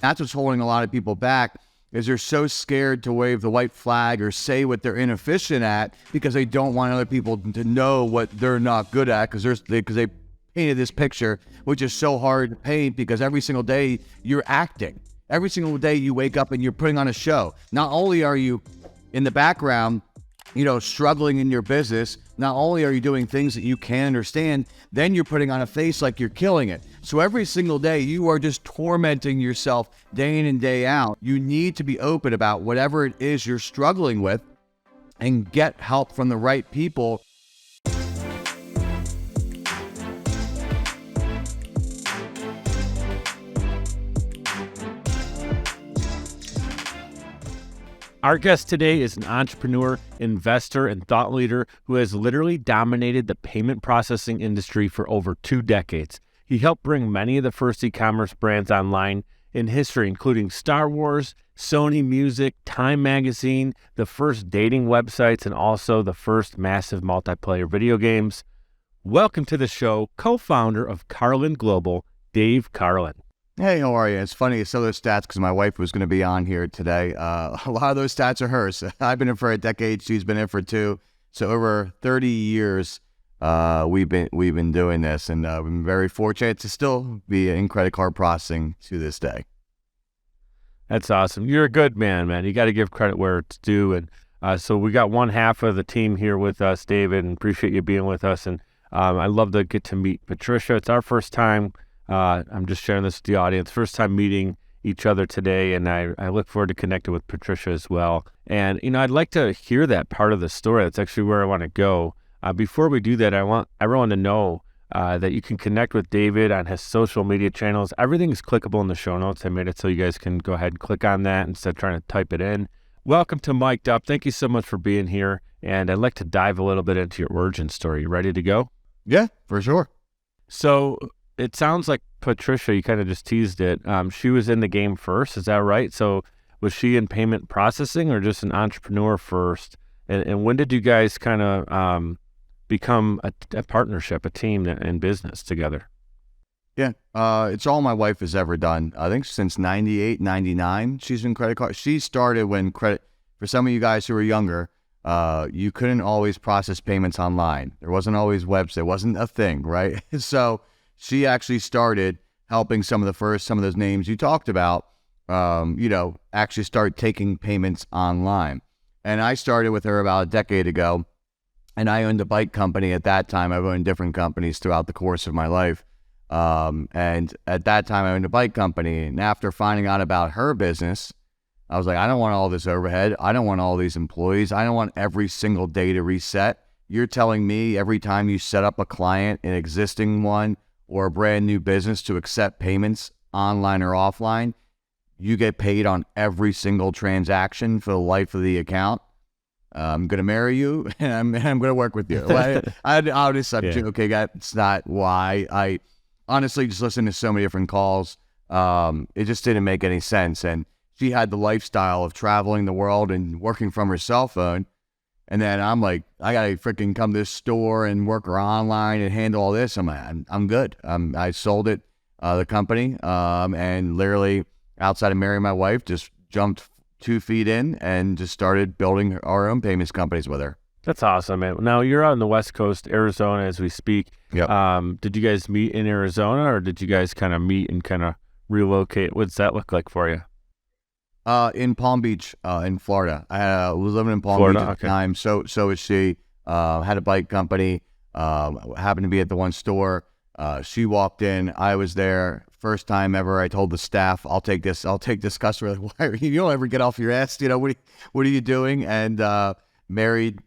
That's what's holding a lot of people back, is they're so scared to wave the white flag or say what they're inefficient at because they don't want other people to know what they're not good at, because they painted this picture, which is so hard to paint because every single day you're acting. Every single day you wake up and you're putting on a show. Not only are you in the background, struggling in your business, not only are you doing things that you can't understand, then you're putting on a face like you're killing it. So every single day you are just tormenting yourself day in and day out. You need to be open about whatever it is you're struggling with and get help from the right people. Our guest today is an entrepreneur, investor, and thought leader who has literally dominated the payment processing industry for over 2 decades. He helped bring many of the first e-commerce brands online in history, including Star Wars, Sony Music, Time Magazine, the first dating websites, and also the first massive multiplayer video games. Welcome to the show, co-founder of Carlin Global, Dave Carlin. Hey, how are you? It's funny, it's some of those stats because my wife was going to be on here today. A lot of those stats are hers. I've been in for a decade. She's been in for 2. So over 30 years, we've been doing this, and we've been very fortunate to still be in credit card processing to this day. That's awesome. You're a good man. You got to give credit where it's due. And so we got one half of the team here with us, David, and appreciate you being with us. And I'd love to get to meet Patricia. It's our first time. I'm just sharing this with the audience. First time meeting each other today, and I look forward to connecting with Patricia as well. And, I'd like to hear that part of the story. That's actually where I want to go. Before we do that, I want everyone to know that you can connect with David on his social media channels. Everything is clickable in the show notes. I made it so you guys can go ahead and click on that instead of trying to type it in. Welcome to Mic'd Up. Thank you so much for being here. And I'd like to dive a little bit into your origin story. You ready to go? Yeah, for sure. So it sounds like Patricia, you kind of just teased it. She was in the game first. Is that right? So was she in payment processing or just an entrepreneur first? And when did you guys kind of become a partnership, a team in business together? Yeah, it's all my wife has ever done. I think since 98, 99, she's been credit card. She started when for some of you guys who are younger, you couldn't always process payments online. There wasn't always websites. It wasn't a thing, right? So she actually started helping some of those names you talked about, actually start taking payments online. And I started with her about a decade ago, and I owned a bike company at that time. I've owned different companies throughout the course of my life. And at that time, I owned a bike company. And after finding out about her business, I was like, I don't want all this overhead. I don't want all these employees. I don't want every single day to reset. You're telling me every time you set up a client, an existing one, or a brand new business to accept payments online or offline, you get paid on every single transaction for the life of the account. I'm going to marry you and I'm going to work with you. Okay, that's not why. I honestly just listened to so many different calls. It just didn't make any sense. And she had the lifestyle of traveling the world and working from her cell phone. And then I'm like, I got to freaking come to this store and work her online and handle all this. I'm good. I sold it, the company, and literally outside of marrying my wife, just jumped 2 feet in and just started building our own payments companies with her. That's awesome, man. Now you're on the West Coast, Arizona, as we speak. Yep. Did you guys meet in Arizona, or did you guys kind of meet and kind of relocate? What's that look like for you? In Palm Beach, in Florida. I was living in Palm Beach at the time. So was she. Had a bike company. Happened to be at the one store. She walked in. I was there. First time ever. I told the staff, "I'll take this customer." Like, why you don't ever get off your ass. What are you doing? And married,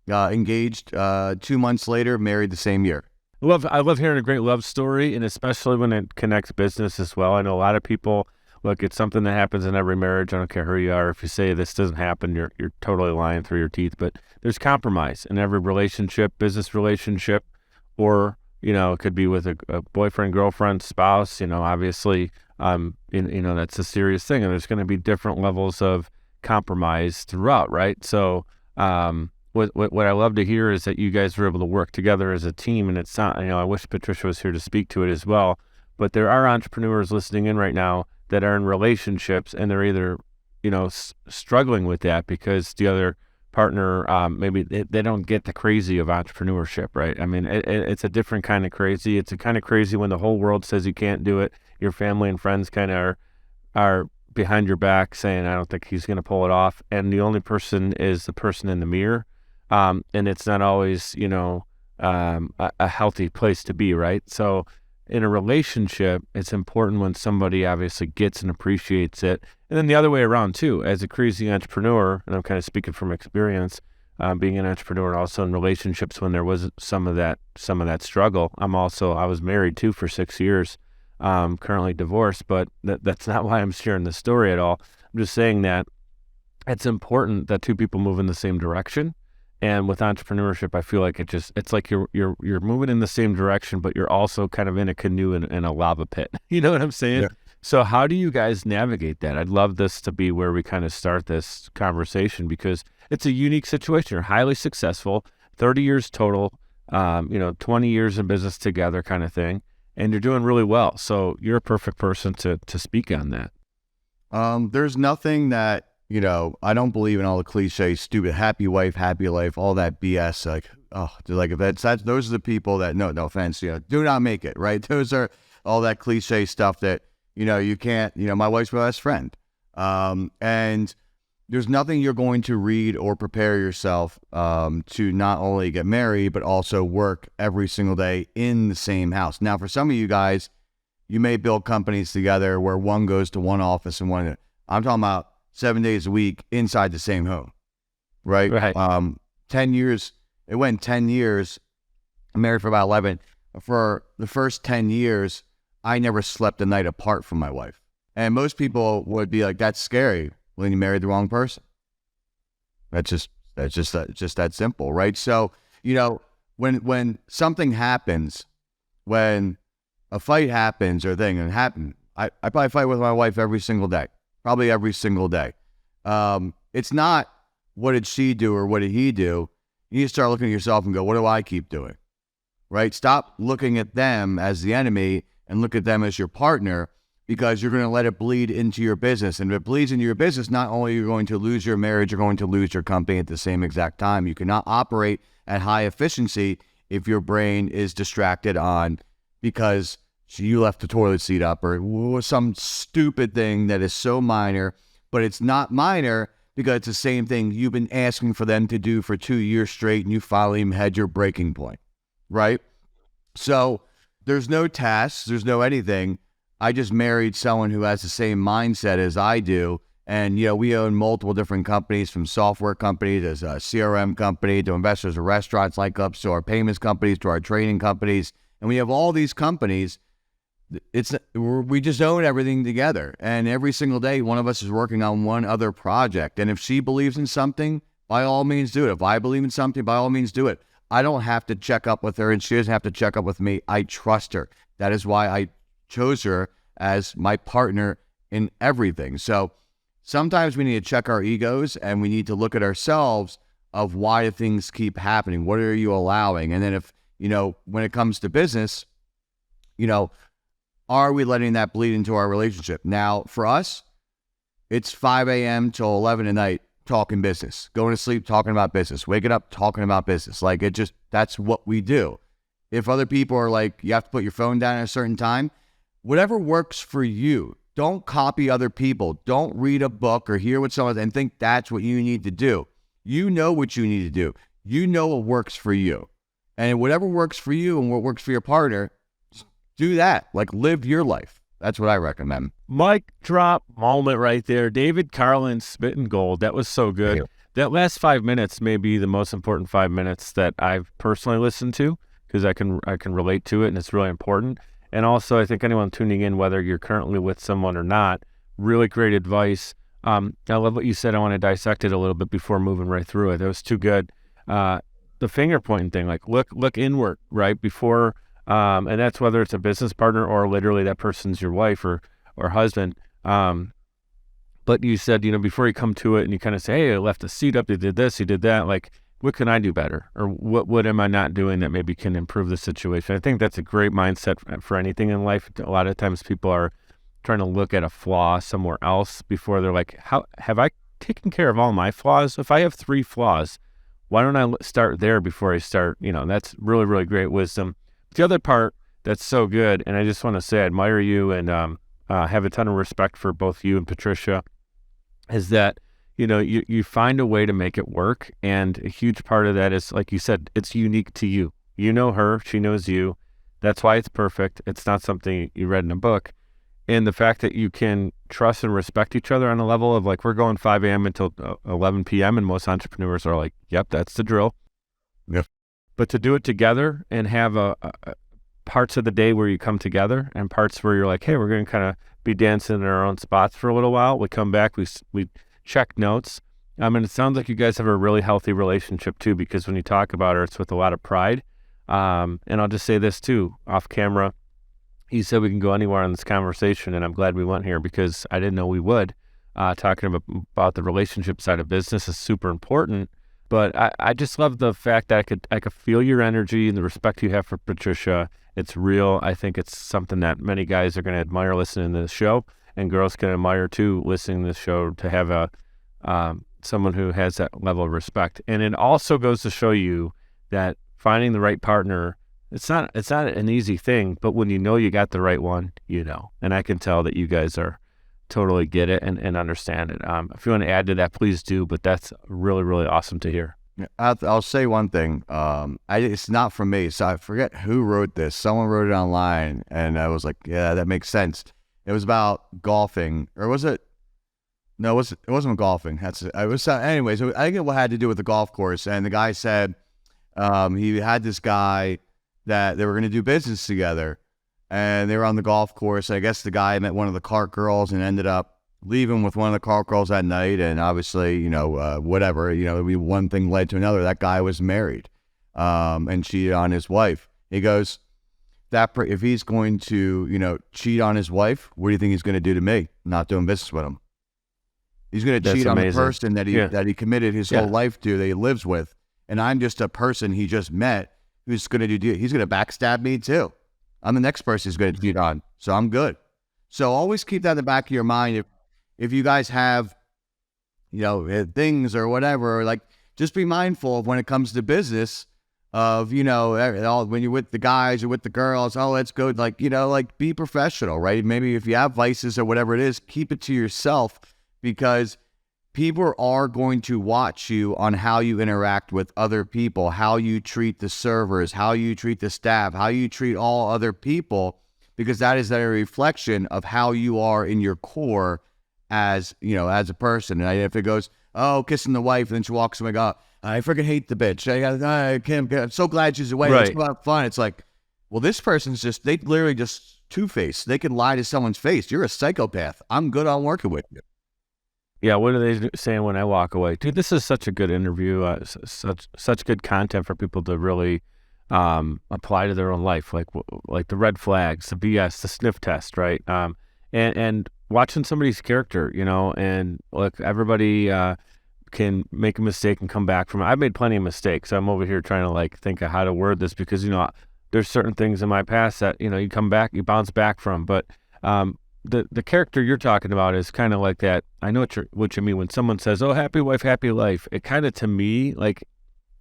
engaged. 2 months later, married the same year. I love hearing a great love story, and especially when it connects business as well. I know a lot of people. Look, it's something that happens in every marriage. I don't care who you are. If you say this doesn't happen, you're totally lying through your teeth. But there's compromise in every relationship, business relationship, or it could be with a boyfriend, girlfriend, spouse. Obviously, that's a serious thing, and there's going to be different levels of compromise throughout, right? So, what I love to hear is that you guys were able to work together as a team, and it's not. I wish Patricia was here to speak to it as well. But there are entrepreneurs listening in right now that are in relationships and they're either, struggling with that because the other partner, maybe they don't get the crazy of entrepreneurship, right? I mean, it's a different kind of crazy. It's a kind of crazy when the whole world says you can't do it. Your family and friends kind of are behind your back saying, I don't think he's going to pull it off. And the only person is the person in the mirror. And it's not always, a healthy place to be, right? So in a relationship, it's important when somebody obviously gets and appreciates it. And then the other way around too, as a crazy entrepreneur, and I'm kind of speaking from experience, being an entrepreneur and also in relationships when there was some of that struggle. I was married too for 6 years, currently divorced, but that's not why I'm sharing the story at all. I'm just saying that it's important that two people move in the same direction. And with entrepreneurship, I feel like it's like you're moving in the same direction, but you're also kind of in a canoe in a lava pit. You know what I'm saying? Yeah. So how do you guys navigate that? I'd love this to be where we kind of start this conversation because it's a unique situation. You're highly successful, 30 years total, 20 years in business together kind of thing, and you're doing really well. So you're a perfect person to speak on that. There's nothing that, I don't believe in all the cliches, stupid, happy wife, happy life, all that BS. If those are the people that, no offense, do not make it, right? Those are all that cliche stuff that, you can't, my wife's my best friend. And there's nothing you're going to read or prepare yourself to not only get married, but also work every single day in the same house. Now, for some of you guys, you may build companies together where one goes to one office and I'm talking about 7 days a week inside the same home, right? 10 years, it went 10 years, I'm married for about 11. For the first 10 years, I never slept a night apart from my wife. And most people would be like, that's scary when you married the wrong person. That's just that simple, right? So, when something happens, when a fight happens or thing and happen, I probably fight with my wife every single day. Probably every single day. It's not what did she do or what did he do. You need to start looking at yourself and go, what do I keep doing? Right? Stop looking at them as the enemy and look at them as your partner because you're going to let it bleed into your business. And if it bleeds into your business, not only are you going to lose your marriage, you're going to lose your company at the same exact time. You cannot operate at high efficiency if your brain is distracted on because you left the toilet seat up or some stupid thing that is so minor, but it's not minor because it's the same thing you've been asking for them to do for 2 years straight and you finally had your breaking point, right? So there's no tasks, there's no anything. I just married someone who has the same mindset as I do. And, we own multiple different companies from software companies as a CRM company to investors of restaurants like us to our payments companies to our training companies. And we have all these companies. We just own everything together, and every single day one of us is working on one other project. And if she believes in something, by all means do it. If I believe in something, by all means do it. I don't have to check up with her and she doesn't have to check up with me. I trust her. That is why I chose her as my partner in everything. So sometimes we need to check our egos and we need to look at ourselves of why things keep happening. What are you allowing? And then if, when it comes to business, are we letting that bleed into our relationship? Now, for us, it's 5 a.m. till 11 at night talking business. Going to sleep talking about business. Waking up talking about business. That's what we do. If other people are like, you have to put your phone down at a certain time, whatever works for you. Don't copy other people. Don't read a book or hear what someone and think that's what you need to do. You know what you need to do. You know what works for you. And whatever works for you and what works for your partner, do that. Live your life. That's what I recommend. Mic drop moment right there. David Carlin spitting gold. That was so good. That last 5 minutes may be the most important 5 minutes that I've personally listened to because I can relate to it and it's really important. And also, I think anyone tuning in, whether you're currently with someone or not, really great advice. I love what you said. I want to dissect it a little bit before moving right through it. That was too good. The finger pointing thing, look inward, right? Before, and that's whether it's a business partner or literally that person's your wife or husband. But you said, before you come to it and you kind of say, hey, I left the seat up, you did this, you did that, what can I do better? Or what am I not doing that maybe can improve the situation? I think that's a great mindset for anything in life. A lot of times people are trying to look at a flaw somewhere else before they're like, how have I taken care of all my flaws? If I have 3 flaws, why don't I start there before I start? That's really, really great wisdom. The other part that's so good, and I just want to say I admire you and have a ton of respect for both you and Patricia, is that, you find a way to make it work. And a huge part of that is, like you said, it's unique to you. You know her, she knows you. That's why it's perfect. It's not something you read in a book. And the fact that you can trust and respect each other on a level of like, we're going 5 a.m. until 11 p.m. And most entrepreneurs are like, yep, that's the drill. Yep. But to do it together and have a parts of the day where you come together and parts where you're like, hey, we're going to kind of be dancing in our own spots for a little while. We come back, we check notes. And it sounds like you guys have a really healthy relationship too, because when you talk about her, it's with a lot of pride. And I'll just say this too, off camera, he said we can go anywhere in this conversation, and I'm glad we went here because I didn't know we would. Talking about the relationship side of business is super important, but I just love the fact that I could feel your energy and the respect you have for Patricia. It's real. I think it's something that many guys are going to admire listening to the show, and girls can admire too listening to the show, to have someone who has that level of respect. And it also goes to show you that finding the right partner, it's not an easy thing, but when you got the right one, and I can tell that you guys are totally get it and understand it. If you want to add to that, please do, but that's really, really awesome to hear. I'll say one thing. It's not from me, so I forget who wrote this. Someone wrote it online, and I was like, yeah, that makes sense. It was about golfing, or was it? No, it wasn't golfing. Anyways, I think it had to do with the golf course, and the guy said he had this guy that they were going to do business together, and they were on the golf course. I guess the guy met one of the cart girls and ended up leaving with one of the cart girls that night. And obviously, whatever, one thing led to another. That guy was married, and cheated on his wife. He goes, if he's going to, cheat on his wife, what do you think he's going to do to me? Not doing business with him. He's going to cheat on the person that he committed his whole life to, that he lives with. And I'm just a person he just met who's going to he's going to backstab me too. I'm the next person who's going to cheat on. So I'm good. So always keep that in the back of your mind. If you guys have, things or whatever, like, just be mindful of when it comes to business of, when you're with the guys or with the girls, oh, let's go. Like, be professional, right? Maybe if you have vices or whatever it is, keep it to yourself, because people are going to watch you on how you interact with other people, how you treat the servers, how you treat the staff, how you treat all other people, because that is a reflection of how you are in your core as a person. And if it goes, oh, kissing the wife, and then she walks away, oh, I freaking hate the bitch. I'm so glad she's away. Right. It's about fun. It's like, well, this person's they literally just two-faced. They can lie to someone's face. You're a psychopath. I'm good on working with you. Yeah, what are they saying when I walk away? Dude, this is such a good interview, such good content for people to really apply to their own life, like the red flags, the BS, the sniff test, right? And watching somebody's character, and look, everybody can make a mistake and come back from it. I've made plenty of mistakes. I'm over here trying to think of how to word this, because, there's certain things in my past that, you bounce back from, but the character you're talking about is kind of like that. I know what you mean when someone says, oh, happy wife, happy life. It kind of, to me, like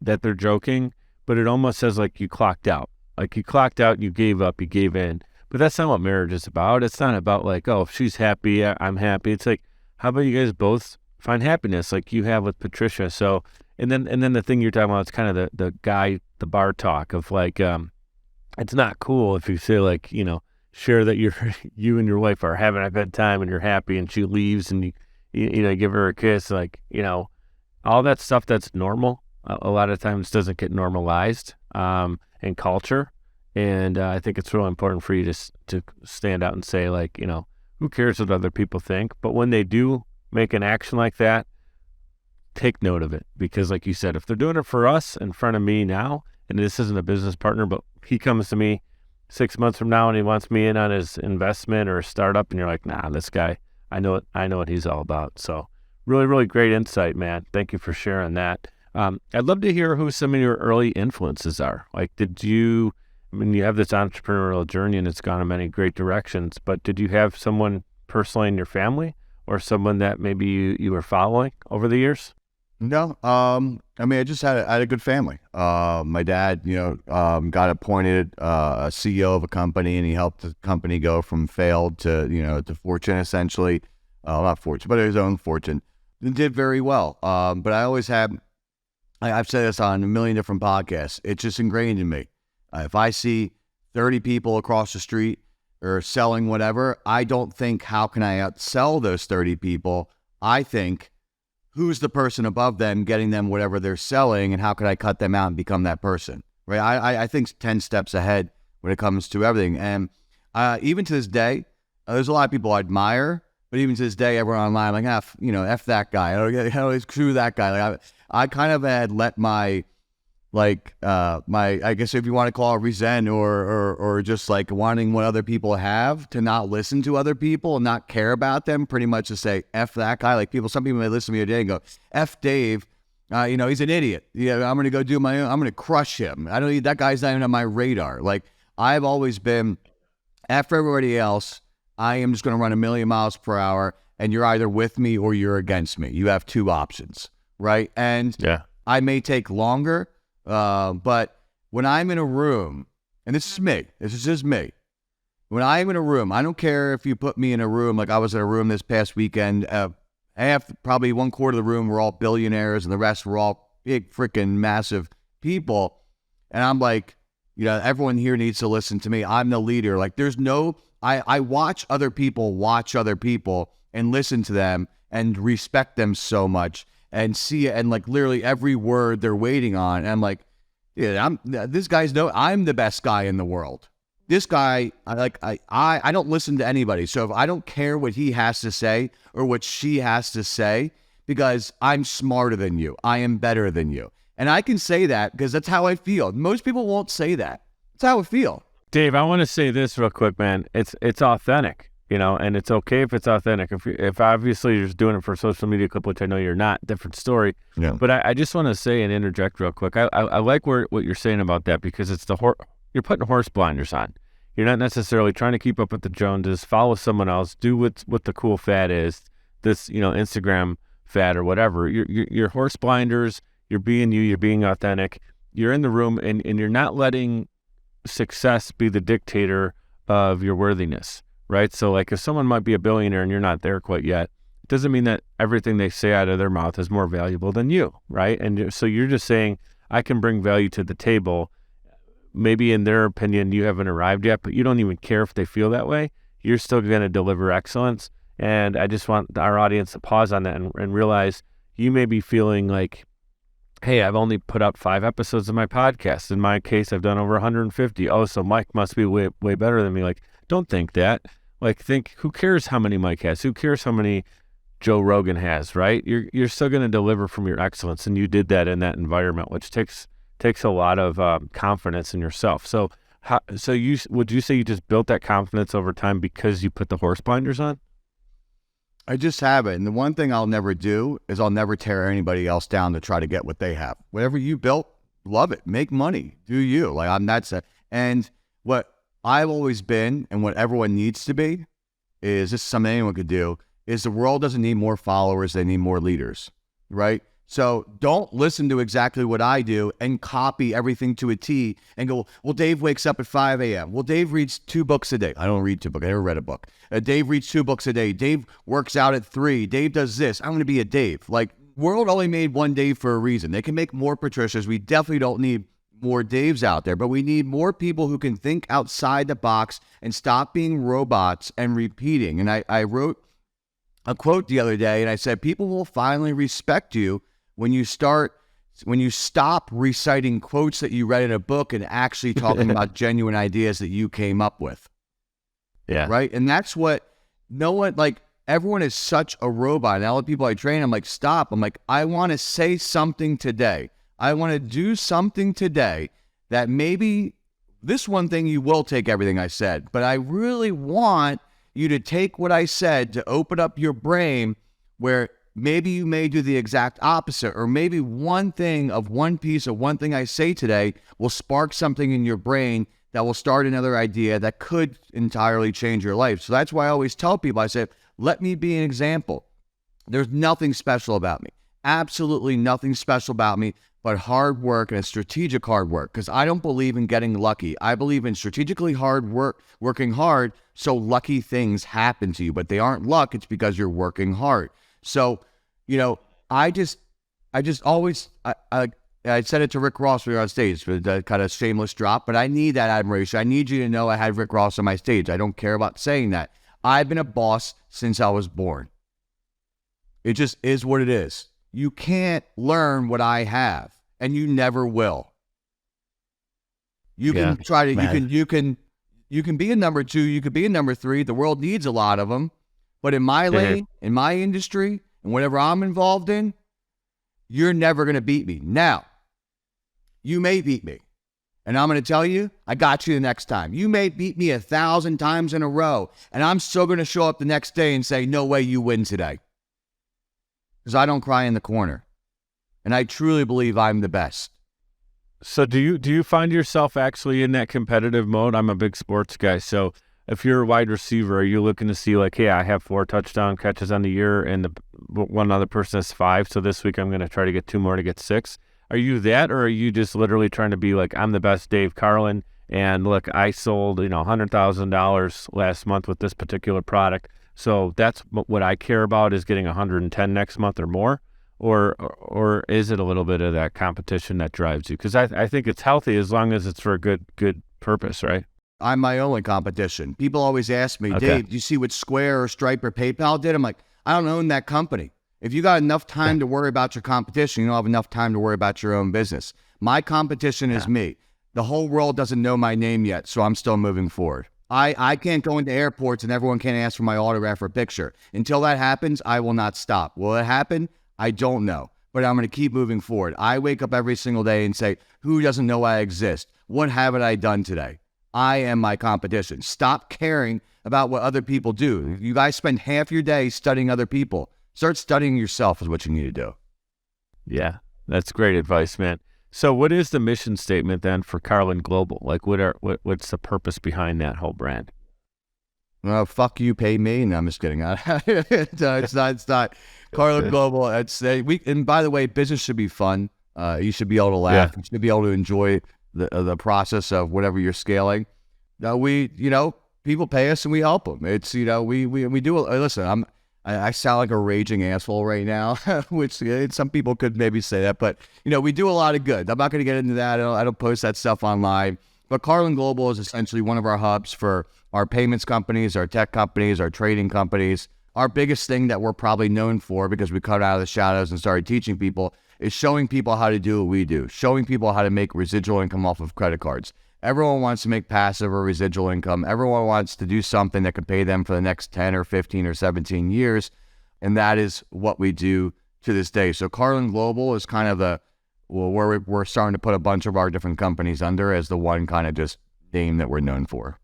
that they're joking, but it almost says like you clocked out. Like you clocked out, you gave up, you gave in. But that's not what marriage is about. It's not about like, oh, if she's happy, I'm happy. It's like, how about you guys both find happiness like you have with Patricia? So, and then the thing you're talking about is kind of the bar talk of like, it's not cool if you say like, share that you and your wife are having a good time and you're happy, and she leaves and you give her a kiss, like, all that stuff that's normal a lot of times doesn't get normalized in culture. And I think it's really important for you to stand out and say, like, who cares what other people think? But when they do make an action like that, take note of it, because like you said, if they're doing it for us in front of me now, and this isn't a business partner, but he comes to me 6 months from now and he wants me in on his investment or a startup, and you're like, nah, this guy, I know what he's all about. So really, really great insight, man. Thank you for sharing that. I'd love to hear who some of your early influences are. Like, you have this entrepreneurial journey and it's gone in many great directions, but did you have someone personally in your family or someone that maybe you were following over the years? No, I mean, I had a good family. My dad, got appointed a CEO of a company, and he helped the company go from failed to, to fortune, essentially. Not fortune, but his own fortune. And did very well. But I always have, I've said this on a million different podcasts. It's just ingrained in me. If I see 30 people across the street or selling whatever, I don't think, how can I outsell those 30 people? I think, who's the person above them getting them whatever they're selling, and how can I cut them out and become that person, right? I think 10 steps ahead when it comes to everything. And even to this day, there's a lot of people I admire, but even to this day, everyone online, like, F that guy. I don't screw that guy. Like, I kind of had let my, I guess if you want to call it resent or just like wanting what other people have, to not listen to other people and not care about them, pretty much to say, F that guy. Like some people may listen to me today and go, F Dave, he's an idiot. Yeah, I'm going to go do my own, I'm going to crush him. That guy's not even on my radar. Like, I've always been, after everybody else, I am just going to run 1,000,000 miles per hour, and you're either with me or you're against me. You have two options, right? And I may take longer, but when I'm in a room, and this is just me. When I'm in a room, I don't care if you put me in a room, like I was in a room this past weekend, probably 1/4 of the room were all billionaires and the rest were all big freaking massive people. And I'm like, everyone here needs to listen to me. I'm the leader. Like, I watch other people and listen to them and respect them so much. And see it, and like literally every word they're waiting on. And I'm like, I'm the best guy in the world. This guy, I don't listen to anybody. So if I don't care what he has to say or what she has to say, because I'm smarter than you, I am better than you. And I can say that because that's how I feel. Most people won't say that. That's how I feel. Dave, I want to say this real quick, man. It's authentic. And it's okay if it's authentic. If obviously you're just doing it for a social media clip, which I know you're not, different story. Yeah. But I just want to say and interject real quick. I like what you're saying about that, because it's you're putting horse blinders on. You're not necessarily trying to keep up with the Joneses, follow someone else, do what the cool fad is, this Instagram fad or whatever. You're horse blinders. You're being you. You're being authentic. You're in the room, and you're not letting success be the dictator of your worthiness. Right? So like, if someone might be a billionaire and you're not there quite yet, it doesn't mean that everything they say out of their mouth is more valuable than you, right? And so you're just saying, I can bring value to the table. Maybe in their opinion, you haven't arrived yet, but you don't even care if they feel that way. You're still going to deliver excellence. And I just want our audience to pause on that and realize, you may be feeling like, hey, I've only put out 5 episodes of my podcast. In my case, I've done over 150. Oh, so Mike must be way, way better than me. Like, don't think that. Like, think, who cares how many Mike has? Who cares how many Joe Rogan has, right? You're still going to deliver from your excellence, and you did that in that environment, which takes a lot of confidence in yourself. So, would you say you just built that confidence over time because you put the horse blinders on? I just have it. And the one thing I'll never do is I'll never tear anybody else down to try to get what they have. Whatever you built, love it. Make money. Do you. Like, that's it. And what I've always been, and what everyone needs to be, is this is something anyone could do, is the world doesn't need more followers, they need more leaders, right? So don't listen to exactly what I do and copy everything to a T and go, well, Dave wakes up at 5 a.m. Well, Dave reads 2 books a day. I don't read 2 books. I never read a book. Dave reads 2 books a day. Dave works out at 3. Dave does this. I'm going to be a Dave. Like, world only made one Dave for a reason. They can make more Patricias. We definitely don't need more Daves out there, but we need more people who can think outside the box and stop being robots and repeating. And I wrote a quote the other day, and I said, people will finally respect you when you stop reciting quotes that you read in a book and actually talking about genuine ideas that you came up with. Yeah. Right. And that's what everyone is such a robot. And all the people I train, I'm like, stop. I'm like, I want to say something today. I want to do something today that maybe this one thing you will take everything I said, but I really want you to take what I said to open up your brain, where maybe you may do the exact opposite, or maybe one thing I say today will spark something in your brain that will start another idea that could entirely change your life. So that's why I always tell people, I say, Let me be an example. There's nothing special about me. Absolutely nothing special about me but hard work and strategic hard work, because I don't believe in getting lucky. I believe in strategically hard work, working hard, so lucky things happen to you. But they aren't luck. It's because you're working hard. So, I said it to Rick Ross when we were on stage for the kind of shameless drop, but I need that admiration. I need you to know I had Rick Ross on my stage. I don't care about saying that. I've been a boss since I was born. It just is what it is. You can't learn what I have, and you never will. You can try to, you can be a number 2, you could be a number 3. The world needs a lot of them. But in my lane, in my industry, and whatever I'm involved in, you're never going to beat me. Now, you may beat me. And I'm going to tell you, I got you the next time. You may beat me 1,000 times in a row, and I'm still going to show up the next day and say, no way you win today. Because I don't cry in the corner. And I truly believe I'm the best. So do you find yourself actually in that competitive mode? I'm a big sports guy. So if you're a wide receiver, are you looking to see like, hey, I have 4 touchdown catches on the year and one other person has 5. So this week I'm going to try to get 2 more to get 6. Are you that, or are you just literally trying to be like, I'm the best Dave Carlin, and look, I sold, $100,000 last month with this particular product. So that's what I care about, is getting 110 next month or more, or is it a little bit of that competition that drives you? Because I think it's healthy as long as it's for a good purpose, right? I'm my only competition. People always ask me, Dave, do you see what Square or Stripe or PayPal did? I'm like, I don't own that company. If you got enough time to worry about your competition, you don't have enough time to worry about your own business. My competition is me. The whole world doesn't know my name yet, so I'm still moving forward. I can't go into airports and everyone can't ask for my autograph or picture. Until that happens, I will not stop. Will it happen? I don't know. But I'm going to keep moving forward. I wake up every single day and say, who doesn't know I exist? What haven't I done today? I am my competition. Stop caring about what other people do. You guys spend half your day studying other people. Start studying yourself is what you need to do. Yeah, that's great advice, man. So what is the mission statement then for Carlin Global? Like what's the purpose behind that whole brand? Fuck you, pay me. No, I'm just kidding. It's not. Carlin Global. And by the way, business should be fun. You should be able to laugh. You should be able to enjoy the process of whatever you're scaling. People pay us and we help them. It's, we do. Listen, I sound like a raging asshole right now, which some people could maybe say that, but we do a lot of good. I'm not going to get into that. I don't post that stuff online. But Carlin Global is essentially one of our hubs for our payments companies, our tech companies, our trading companies. Our biggest thing that we're probably known for, because we cut out of the shadows and started teaching people, is showing people how to do what we do, showing people how to make residual income off of credit cards. Everyone wants to make passive or residual income. Everyone wants to do something that can pay them for the next 10 or 15 or 17 years. And that is what we do to this day. So Carlin Global is kind of where we're starting to put a bunch of our different companies under as the one kind of just name that we're known for.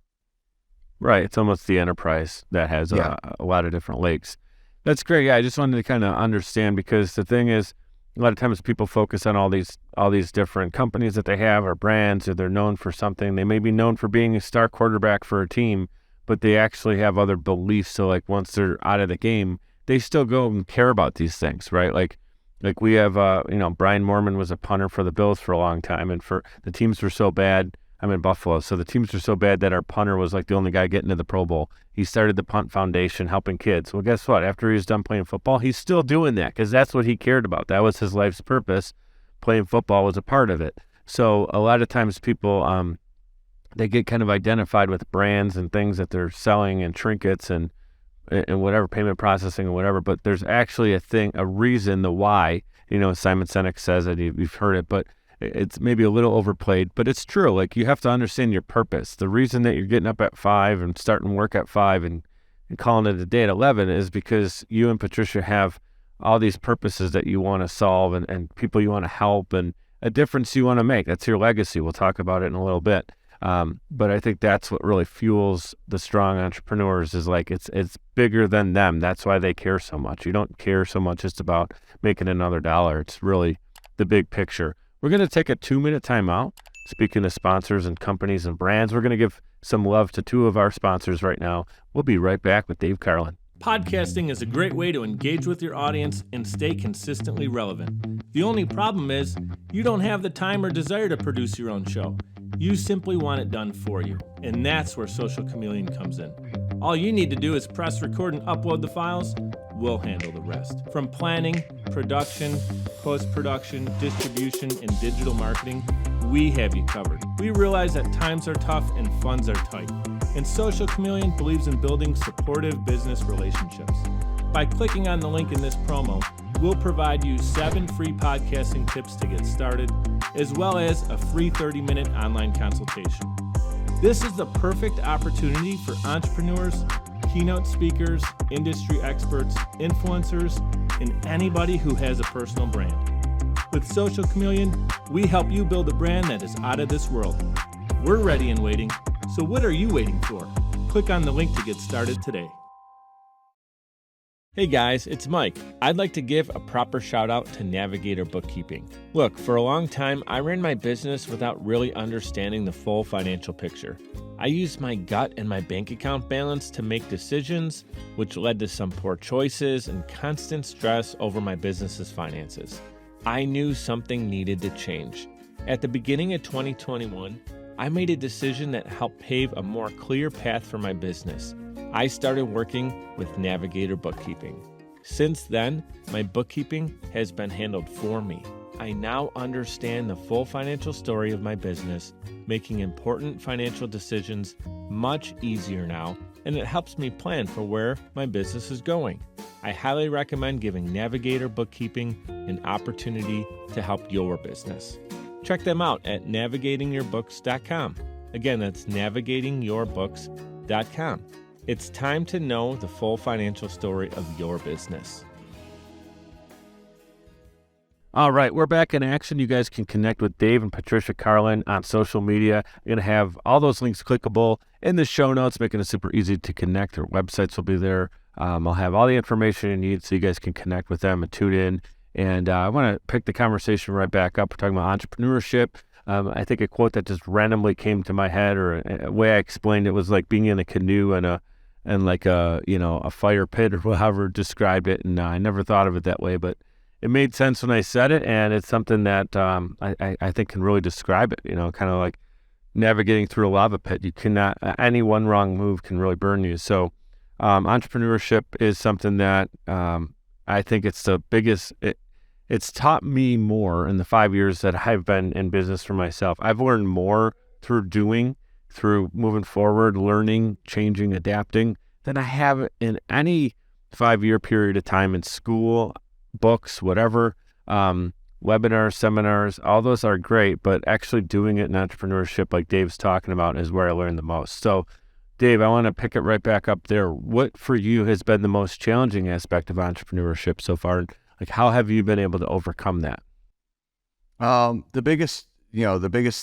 Right. It's almost the enterprise that has a lot of different legs. That's great. Yeah, I just wanted to kind of understand, because the thing is, a lot of times people focus on all these different companies that they have or brands, or they're known for something. They may be known for being a star quarterback for a team, but they actually have other beliefs. So like once they're out of the game, they still go and care about these things, right? Like we have, Brian Moorman was a punter for the Bills for a long time, and for the teams were so bad. I'm in Buffalo, so the teams were so bad that our punter was like the only guy getting to the Pro Bowl. He started the Punt Foundation helping kids. Well, guess what? After he was done playing football, he's still doing that because that's what he cared about. That was his life's purpose. Playing football was a part of it. So a lot of times people, they get kind of identified with brands and things that they're selling and trinkets and whatever, payment processing and whatever, but there's actually a reason, the why. Simon Sinek says it, you've heard it, but it's maybe a little overplayed, but it's true. Like, you have to understand your purpose. The reason that you're getting up at 5 and starting work at 5 and calling it a day at 11 is because you and Patricia have all these purposes that you want to solve and people you want to help and a difference you want to make. That's your legacy. We'll talk about it in a little bit. But I think that's what really fuels the strong entrepreneurs, is like it's bigger than them. That's why they care so much. You don't care so much just about making another dollar. It's really the big picture. We're going to take a 2-minute timeout. Speaking of sponsors and companies and brands, we're going to give some love to 2 of our sponsors right now. We'll be right back with Dave Carlin. Podcasting is a great way to engage with your audience and stay consistently relevant. The only problem is you don't have the time or desire to produce your own show. You simply want it done for you, and that's where Social Chameleon comes in. All you need to do is press record and upload the files. We'll handle the rest. From planning, production, post-production, distribution, and digital marketing, we have you covered. We realize that times are tough and funds are tight, and Social Chameleon believes in building supportive business relationships. By clicking on the link in this promo, we'll provide you 7 free podcasting tips to get started, as well as a free 30-minute online consultation. This is the perfect opportunity for entrepreneurs, keynote speakers, industry experts, influencers, and anybody who has a personal brand. With Social Chameleon, we help you build a brand that is out of this world. We're ready and waiting, so what are you waiting for? Click on the link to get started today. Hey guys, it's Mike. I'd like to give a proper shout out to Navigator Bookkeeping. Look, for a long time, I ran my business without really understanding the full financial picture. I used my gut and my bank account balance to make decisions, which led to some poor choices and constant stress over my business's finances. I knew something needed to change. At the beginning of 2021, I made a decision that helped pave a more clear path for my business. I started working with Navigator Bookkeeping. Since then, my bookkeeping has been handled for me. I now understand the full financial story of my business, making important financial decisions much easier now, and it helps me plan for where my business is going. I highly recommend giving Navigator Bookkeeping an opportunity to help your business. Check them out at navigatingyourbooks.com. Again, that's navigatingyourbooks.com. It's time to know the full financial story of your business. All right, we're back in action. You guys can connect with Dave and Patricia Carlin on social media. I'm going to have all those links clickable in the show notes, making it super easy to connect. Their websites will be there. I'll have all the information you need so you guys can connect with them and tune in. And I want to pick the conversation right back up. We're talking about entrepreneurship. I think a quote that just randomly came to my head, or a way I explained it, was like being in a canoe and like a fire pit, or however described it. And I never thought of it that way, but it made sense when I said it, and it's something that I think can really describe it. Kind of like navigating through a lava pit. You cannot, any one wrong move can really burn you. So entrepreneurship is something that I think it's the biggest. It's taught me more in the 5 years that I've been in business for myself. I've learned more through doing, through moving forward, learning, changing, adapting, than I have in any 5-year period of time in school, books, whatever, webinars, seminars. All those are great, but actually doing it in entrepreneurship, like Dave's talking about, is where I learned the most. So, Dave, I want to pick it right back up there. What for you has been the most challenging aspect of entrepreneurship so far? Like, how have you been able to overcome that? The biggest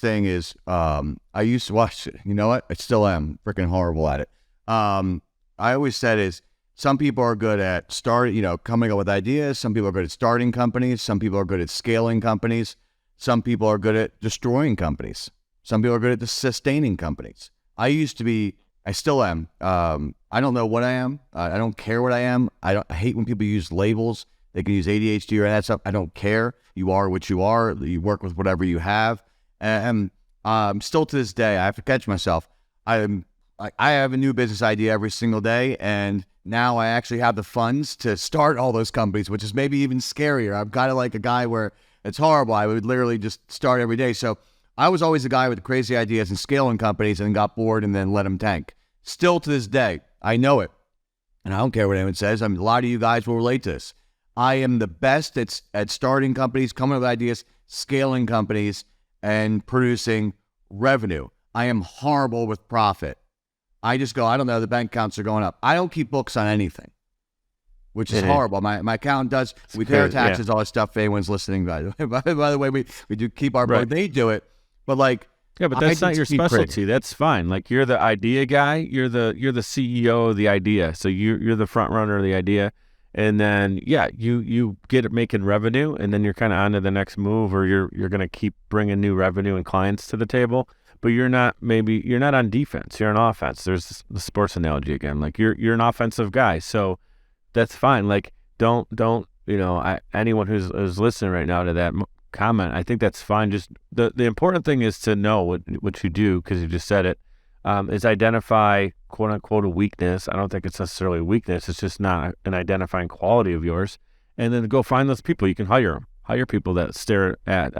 thing is, I used to watch, you know what? I still am freaking horrible at it. I always said is, some people are good at coming up with ideas. Some people are good at starting companies. Some people are good at scaling companies. Some people are good at destroying companies. Some people are good at sustaining companies. I still am. I don't know what I am. I don't care what I am. I hate when people use labels. They can use ADHD or that stuff. I don't care. You are what you are. You work with whatever you have. And still to this day, I have to catch myself. I have a new business idea every single day, and now I actually have the funds to start all those companies, which is maybe even scarier. I'm kind of like a guy where it's horrible. I would literally just start every day. So I was always the guy with crazy ideas and scaling companies, and got bored and then let them tank. Still to this day, I know it. And I don't care what anyone says. A lot of you guys will relate to this. I am the best at starting companies, coming up with ideas, scaling companies, and producing revenue. I am horrible with profit. I just go, I don't know, the bank accounts are going up. I don't keep books on anything, which is horrible. My accountant does. We pay our taxes, all that stuff. If anyone's listening, by the way, we do keep our book. They do it, but but that's not your specialty. That's fine. Like, you're the idea guy. You're the CEO of the idea. So you're the front runner of the idea. And then, you get it making revenue, and then you're kind of on to the next move, or you're going to keep bringing new revenue and clients to the table. But you're not on defense. You're on offense. There's the sports analogy again. Like, you're an offensive guy. So that's fine. Like, don't, anyone who's listening right now to that comment, I think that's fine. Just the important thing is to know what you do, because you just said it, is identify quote unquote a weakness. I don't think it's necessarily a weakness. It's just not an identifying quality of yours. And then go find those people. You can hire them. Hire people that stare at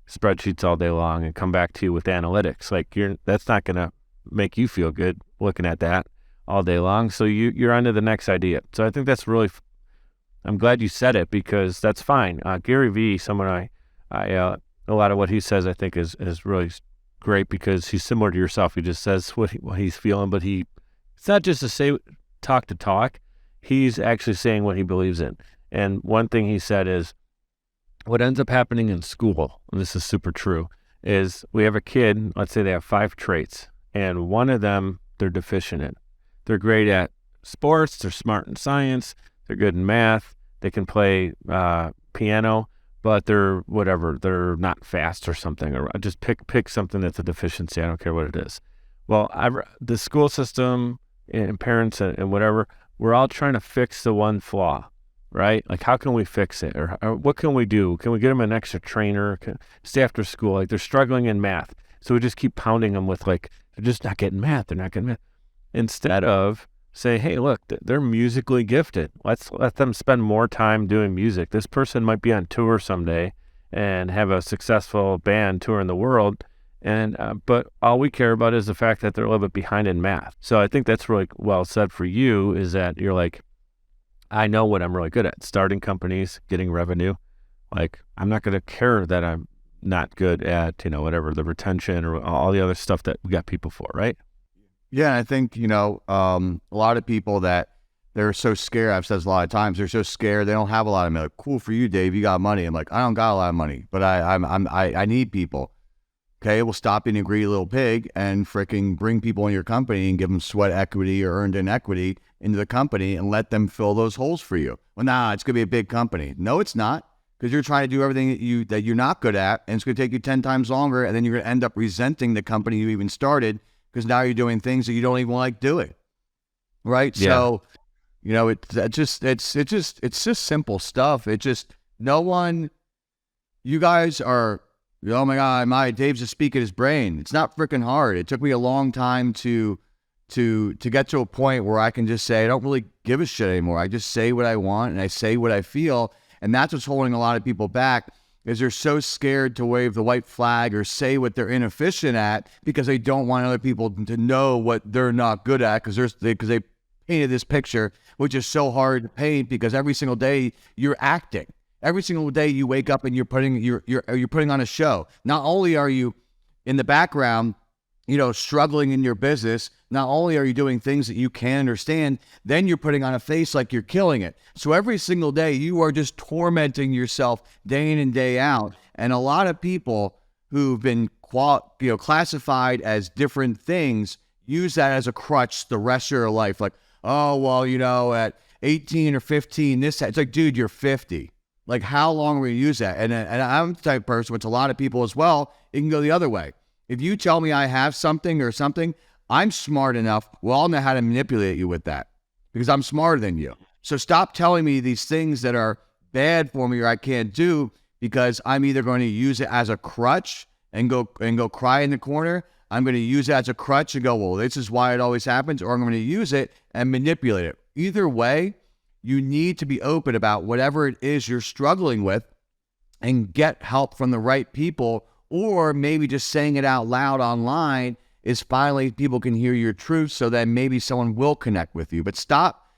spreadsheets all day long and come back to you with analytics. Like, that's not going to make you feel good looking at that all day long. So you're on to the next idea. So I think that's really, I'm glad you said it, because that's fine. Gary Vee, someone I a lot of what he says I think is really great, because he's similar to yourself. He just says what he's feeling, but it's not just to talk. He's actually saying what he believes in. And one thing he said is, what ends up happening in school, and this is super true, is we have a kid, let's say they have 5 traits, and one of them they're deficient in. They're great at sports, they're smart in science, they're good in math, they can play piano, but they're not fast or something, or just pick something that's a deficiency. I don't care what it is. Well, the school system and parents and whatever, we're all trying to fix the one flaw, right? Like, how can we fix it? Or what can we do? Can we get them an extra trainer? Stay after school? Like, they're struggling in math. So we just keep pounding them with, like, they're just not getting math. They're not getting math. Instead of say, hey, look, they're musically gifted. Let's let them spend more time doing music. This person might be on tour someday and have a successful band touring the world. And but all we care about is the fact that they're a little bit behind in math. So I think that's really well said for you, is that you're like, I know what I'm really good at: starting companies, getting revenue. Like, I'm not going to care that I'm not good at, whatever, the retention or all the other stuff that we got people for, right? Yeah, I think, a lot of people that they're so scared. I've said this a lot of times. They're so scared. They don't have a lot of money. Like, cool for you, Dave. You got money. I'm like, I don't got a lot of money, but I need people. Okay, well, stop being a greedy little pig and freaking bring people in your company and give them sweat equity or earned in equity into the company and let them fill those holes for you. Well, it's going to be a big company. No, it's not, because you're trying to do everything that you're not good at, and it's going to take you 10 times longer, and then you're going to end up resenting the company you even started, because now you're doing things that you don't even like doing, right? Yeah. So, it's just simple stuff. It just, no one, you guys are, oh my God, Dave's just speaking his brain. It's not freaking hard. It took me a long time to get to a point where I can just say, I don't really give a shit anymore. I just say what I want and I say what I feel. And that's what's holding a lot of people back, is they're so scared to wave the white flag or say what they're inefficient at, because they don't want other people to know what they're not good at, because they painted this picture, which is so hard to paint, because every single day you're acting. Every single day you wake up and you're putting on a show. Not only are you in the background, struggling in your business, not only are you doing things that you can't understand, then you're putting on a face like you're killing it. So every single day you are just tormenting yourself day in and day out. And a lot of people who've been classified as different things use that as a crutch the rest of your life. Like, oh, well, at 18 or 15, it's like, dude, you're 50. Like, how long will you use that? And I'm the type of person, which a lot of people as well, it can go the other way. If you tell me I have something or something, I'm smart enough, well, I'll know how to manipulate you with that, because I'm smarter than you. So stop telling me these things that are bad for me or I can't do, because I'm either going to use it as a crutch and go cry in the corner. I'm going to use it as a crutch and go, well, this is why it always happens, or I'm going to use it and manipulate it. Either way, you need to be open about whatever it is you're struggling with and get help from the right people, or maybe just saying it out loud online is finally people can hear your truth, so that maybe someone will connect with you. But stop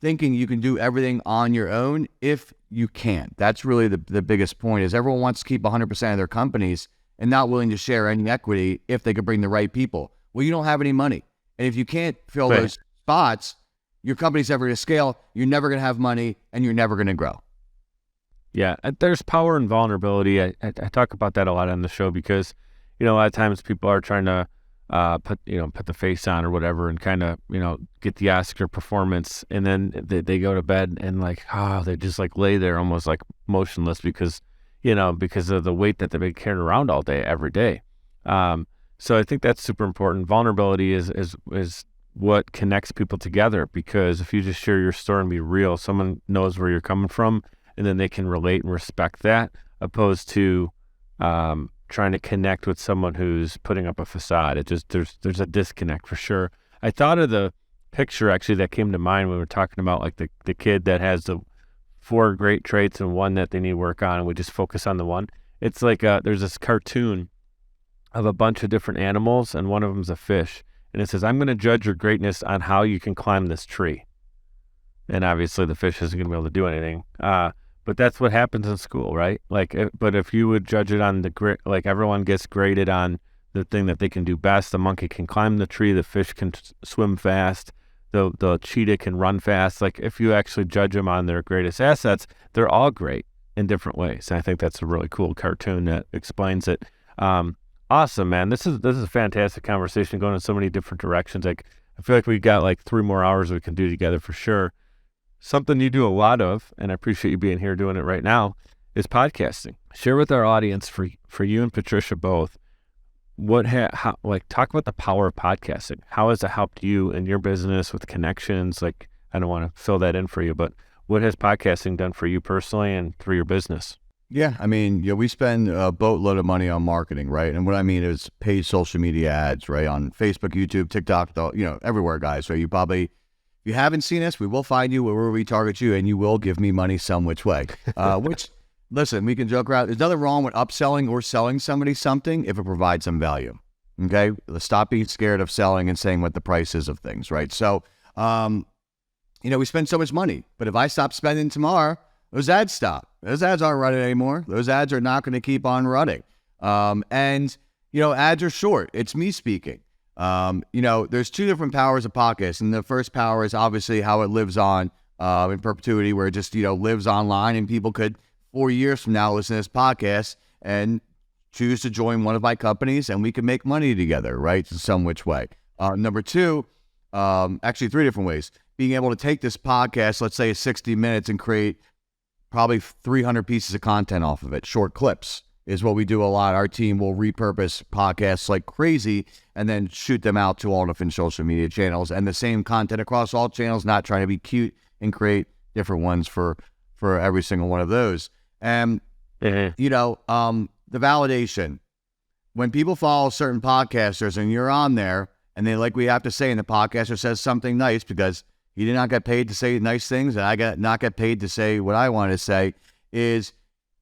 thinking you can do everything on your own if you can't. That's really the biggest point, is everyone wants to keep 100% of their companies and not willing to share any equity if they could bring the right people. Well, you don't have any money. And if you can't fill those spots, your company's never going to scale, you're never going to have money, and you're never going to grow. Yeah, there's power and vulnerability. I talk about that a lot on the show, because, a lot of times people are trying to put the face on or whatever, and kind of, get the Oscar performance, and then they go to bed and they just lay there almost like motionless, because of the weight that they've been carrying around all day, every day. So I think that's super important. Vulnerability is what connects people together, because if you just share your story and be real, someone knows where you're coming from, and then they can relate and respect that, opposed to trying to connect with someone who's putting up a facade. It just, there's a disconnect for sure. I thought of the picture actually that came to mind when we were talking about like the kid that has the 4 great traits and one that they need to work on, and we just focus on the one. It's like there's this cartoon of a bunch of different animals, and one of them's a fish, and it says, "I'm going to judge your greatness on how you can climb this tree." And obviously the fish isn't going to be able to do anything. But that's what happens in school, right? Like, but if you would judge it on like everyone gets graded on the thing that they can do best. The monkey can climb the tree, the fish can swim fast, the cheetah can run fast. Like, if you actually judge them on their greatest assets, they're all great in different ways. And I think that's a really cool cartoon that explains it. Awesome, man. This is a fantastic conversation, going in so many different directions. Like, I feel like we got like 3 more hours we can do together for sure. Something you do a lot of, and I appreciate you being here doing it right now, is podcasting. Share with our audience, for you and Patricia both, talk about the power of podcasting. How has it helped you in your business with connections? Like, I don't want to fill that in for you, but what has podcasting done for you personally and for your business? Yeah, I mean, we spend a boatload of money on marketing, right? And what I mean is paid social media ads, right? On Facebook, YouTube, TikTok, everywhere, guys. So if you haven't seen us, we will find you where we target you, and you will give me money some which way. Listen, we can joke around. There's nothing wrong with upselling or selling somebody something if it provides some value, okay? Let's stop being scared of selling and saying what the price is of things, right? So, we spend so much money, but if I stop spending tomorrow, those ads stop. Those ads aren't running anymore. Those ads are not going to keep on running. Ads are short. It's me speaking. There's 2 different powers of podcasts, and the first power is obviously how it lives on in perpetuity, where it just, lives online, and people could 4 years from now listen to this podcast and choose to join one of my companies, and we can make money together, right? In some which way. Number 2, actually 3 different ways. Being able to take this podcast, let's say 60 minutes, and create probably 300 pieces of content off of it. Short clips is what we do a lot. Our team will repurpose podcasts like crazy and then shoot them out to all different social media channels, and the same content across all channels, not trying to be cute and create different ones for every single one of those. And, the validation. When people follow certain podcasters and you're on there and they like we have to say, and the podcaster says something nice, because he did not get paid to say nice things, and I not get paid to say what I want to say, is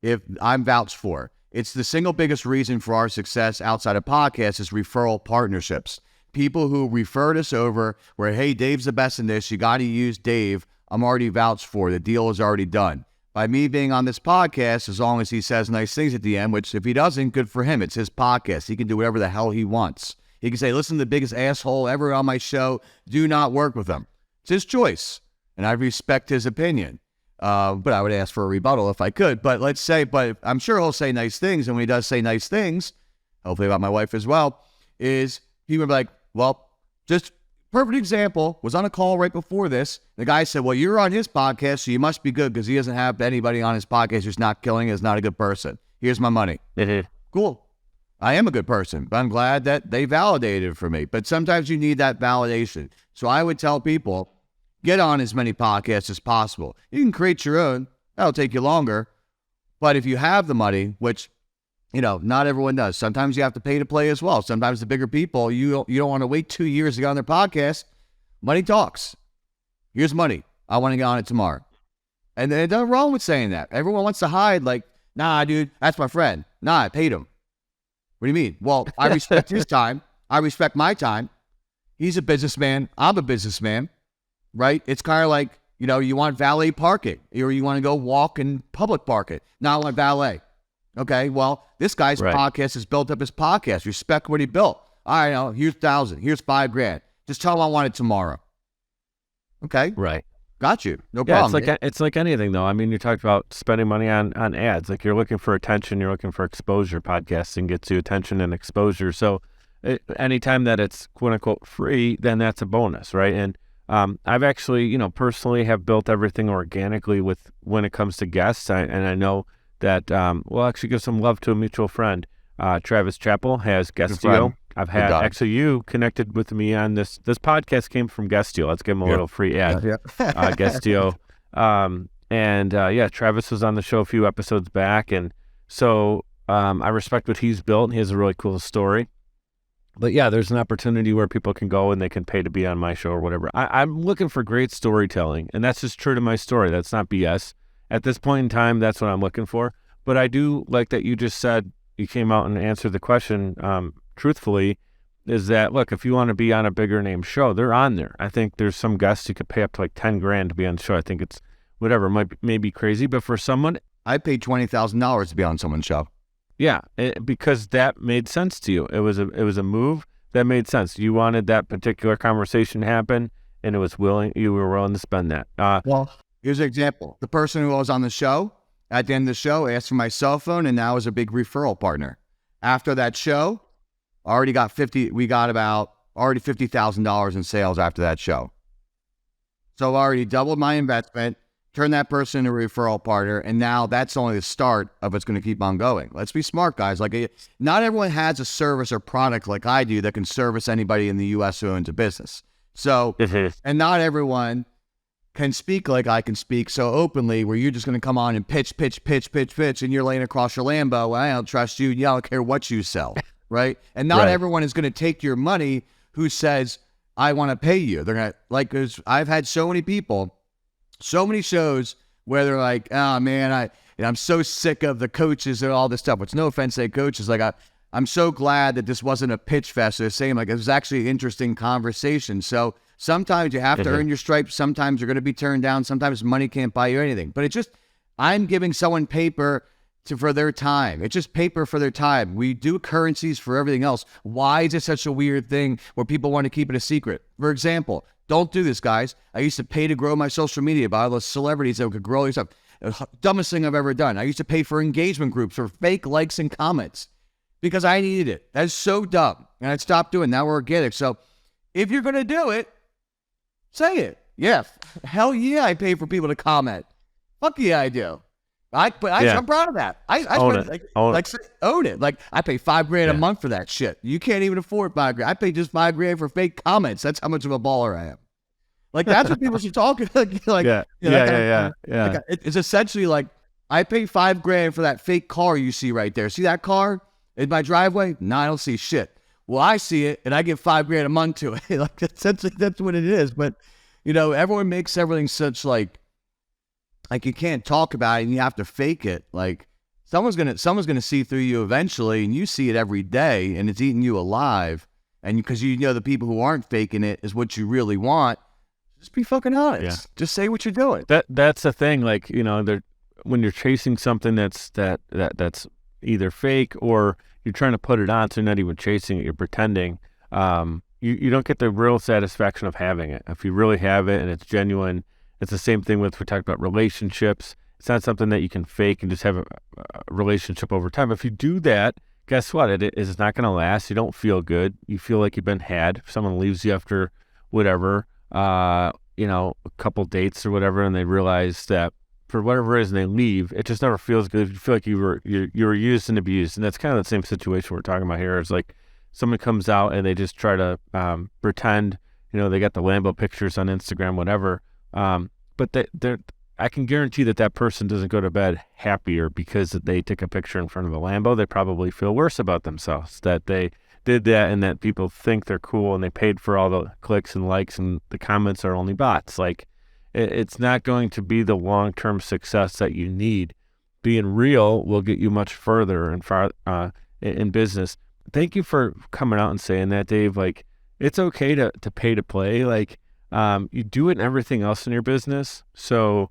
if I'm vouched for. It's the single biggest reason for our success outside of podcasts is referral partnerships. People who referred us over where, hey, Dave's the best in this, you got to use Dave. I'm already vouched for. The deal is already done. By me being on this podcast, as long as he says nice things at the end, which if he doesn't, good for him. It's his podcast. He can do whatever the hell he wants. He can say, listen to the biggest asshole ever on my show. Do not work with him. It's his choice, and I respect his opinion. But I would ask for a rebuttal if I could. But I'm sure he'll say nice things. And when he does say nice things, hopefully about my wife as well, is he would be like, well, just perfect example, was on a call right before this. The guy said, well, you're on his podcast, so you must be good because he doesn't have anybody on his podcast who's not killing, is not a good person. Here's my money. Cool. I am a good person, but I'm glad that they validated it for me. But sometimes you need that validation. So I would tell people, get on as many podcasts as possible. You can create your own. That'll take you longer. But if you have the money, which, not everyone does. Sometimes you have to pay to play as well. Sometimes the bigger people, you don't want to wait 2 years to get on their podcast. Money talks. Here's money. I want to get on it tomorrow. And there's nothing wrong with saying that. Everyone wants to hide like, nah, dude, that's my friend. Nah, I paid him. What do you mean? Well, I respect his time. I respect my time. He's a businessman. I'm a businessman. Right? It's kind of like, you want valet parking, or you want to go walk in public parking. Now I want valet. Okay, well, this guy's podcast has built up his podcast. Respect what he built. All right, now, here's $1,000. Here's $5,000. Just tell him I want it tomorrow. Okay? Right. Got you. No problem. It's like anything, though. I mean, you talked about spending money on ads. Like, you're looking for attention. You're looking for exposure. Podcasting gets you attention and exposure. So anytime that it's quote-unquote free, then that's a bonus, right? And I've actually, personally have built everything organically when it comes to guests. And I know that, we'll actually give some love to a mutual friend. Travis Chappell has Guestio. I've had actually you connected with me on this. This podcast came from Guestio. Let's give him a little free ad. Guestio. Travis was on the show a few episodes back, and so I respect what he's built. He has a really cool story. But yeah, there's an opportunity where people can go and they can pay to be on my show or whatever. I'm looking for great storytelling, and that's just true to my story. That's not BS. At this point in time, that's what I'm looking for. But I do like that you just said, you came out and answered the question truthfully, is that, look, if you want to be on a bigger name show, they're on there. I think there's some guests you could pay up to like $10,000 to be on the show. I think it's whatever, may be crazy, but for someone, I paid $20,000 to be on someone's show. Yeah, because that made sense to you. It was a move that made sense. You wanted that particular conversation to happen, and you were willing to spend that. Well, here's an example. The person who was on the show, at the end of the show, asked for my cell phone, and now is a big referral partner. After that show, we got about $50,000 in sales after that show. So I already doubled my investment, turned that person into a referral partner, and now that's only the start of what's going to keep on going. Let's be smart, guys. Like, not everyone has a service or product like I do that can service anybody in the U.S. who owns a business. So, and not everyone can speak like I can speak so openly, where you're just going to come on and pitch, and you're laying across your Lambo. Well, I don't trust you. Yeah, I don't care what you sell, right? And not everyone is going to take your money who says, I want to pay you. They're going to, like, I've had so many people, so many shows where they're like, oh man, I'm so sick of the coaches and all this stuff. Which, no offense to the coaches, like I'm so glad that this wasn't a pitch fest. They're saying, like, it was actually an interesting conversation. So sometimes you have to earn your stripes. Sometimes you're going to be turned down. Sometimes money can't buy you anything. But it's just, I'm giving someone paper for their time. It's just paper for their time. We do currencies for everything else. Why is it such a weird thing where people want to keep it a secret? For example, don't do this, guys. I used to pay to grow my social media by all those celebrities that could grow these up. Dumbest thing I've ever done. I used to pay for engagement groups for fake likes and comments because I needed it. That's so dumb. And I'd stop doing it. Now we're organic. So if you're going to do it, say it. Yeah. Hell yeah, I pay for people to comment. Fuck yeah, I do. I'm proud of that. Own it. Like, I pay $5,000 a month for that shit. You can't even afford $5,000. I pay just $5,000 for fake comments. That's how much of a baller I am. Like, that's what people should talk. It's essentially like, I pay $5,000 for that fake car you see right there. See that car in my driveway? No, I don't see shit. Well, I see it, and I give $5,000 a month to it. Like, essentially, that's what it is. But, everyone makes everything such like you can't talk about it and you have to fake it. Like, someone's gonna see through you eventually, and you see it every day, and it's eating you alive. And because the people who aren't faking it is what you really want. Just be fucking honest. Yeah. Just say what you're doing. That's the thing. Like, when you're chasing something that's either fake or you're trying to put it on, so you're not even chasing it. You're pretending. You don't get the real satisfaction of having it. If you really have it and it's genuine. It's the same thing with, we talked about relationships. It's not something that you can fake and just have a relationship over time. If you do that, guess what? It is not going to last. You don't feel good. You feel like you've been had. If someone leaves you after whatever, a couple dates or whatever, and they realize that for whatever reason they leave, it just never feels good. You feel like you were used and abused. And that's kind of the same situation we're talking about here. It's like someone comes out and they just try to pretend, they got the Lambo pictures on Instagram, whatever. But I can guarantee that person doesn't go to bed happier because they took a picture in front of a Lambo. They probably feel worse about themselves that they did that and that people think they're cool and they paid for all the clicks and likes and the comments are only bots. Like, it's not going to be the long-term success that you need. Being real will get you much further and far in business. Thank you for coming out and saying that, Dave. Like, it's okay to pay to play. Like, you do it in everything else in your business, so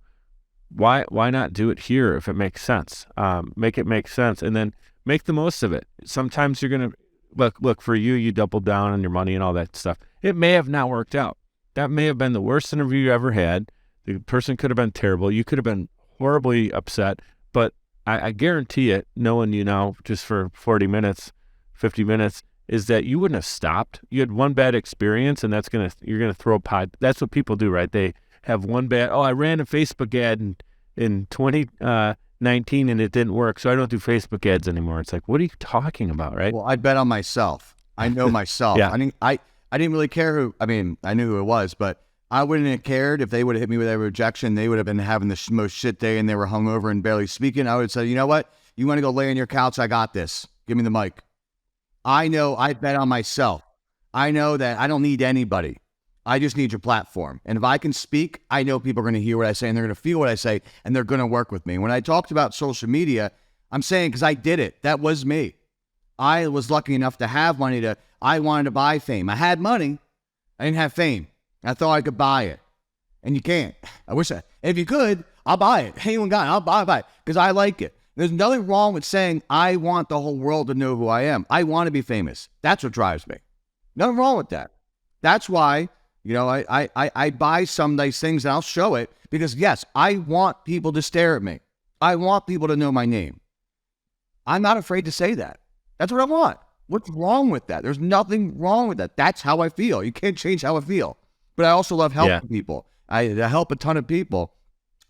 why not do it here if it makes sense? Make it make sense, and then make the most of it. Sometimes you're gonna look for you doubled down on your money and all that stuff. It may have not worked out. That may have been the worst interview you ever had. The person could have been terrible. You could have been horribly upset, but I guarantee it, knowing you now just for 40 minutes, 50 minutes, is that you wouldn't have stopped. You had one bad experience, and you're gonna throw a pod. That's what people do, right? They have one bad. I ran a Facebook ad in 2019 and it didn't work, so I don't do Facebook ads anymore. It's like, what are you talking about, right? Well, I bet on myself. I know myself. Yeah. I didn't really care who. I mean, I knew who it was, but I wouldn't have cared if they would have hit me with a rejection. They would have been having the most shit day, and they were hungover and barely speaking. I would say, you know what? You want to go lay on your couch? I got this. Give me the mic. I know I bet on myself. I know that I don't need anybody. I just need your platform. And if I can speak, I know people are going to hear what I say and they're going to feel what I say and they're going to work with me. When I talked about social media, I'm saying because I did it. That was me. I was lucky enough to have money I wanted to buy fame. I had money. I didn't have fame. I thought I could buy it. And you can't. If you could, I'll buy it. Anyone got it, I'll buy it because I like it. There's nothing wrong with saying I want the whole world to know who I am. I want to be famous. That's what drives me. Nothing wrong with that. That's why, I buy some nice things and I'll show it because, yes, I want people to stare at me. I want people to know my name. I'm not afraid to say that. That's what I want. What's wrong with that? There's nothing wrong with that. That's how I feel. You can't change how I feel. But I also love helping people. I help a ton of people.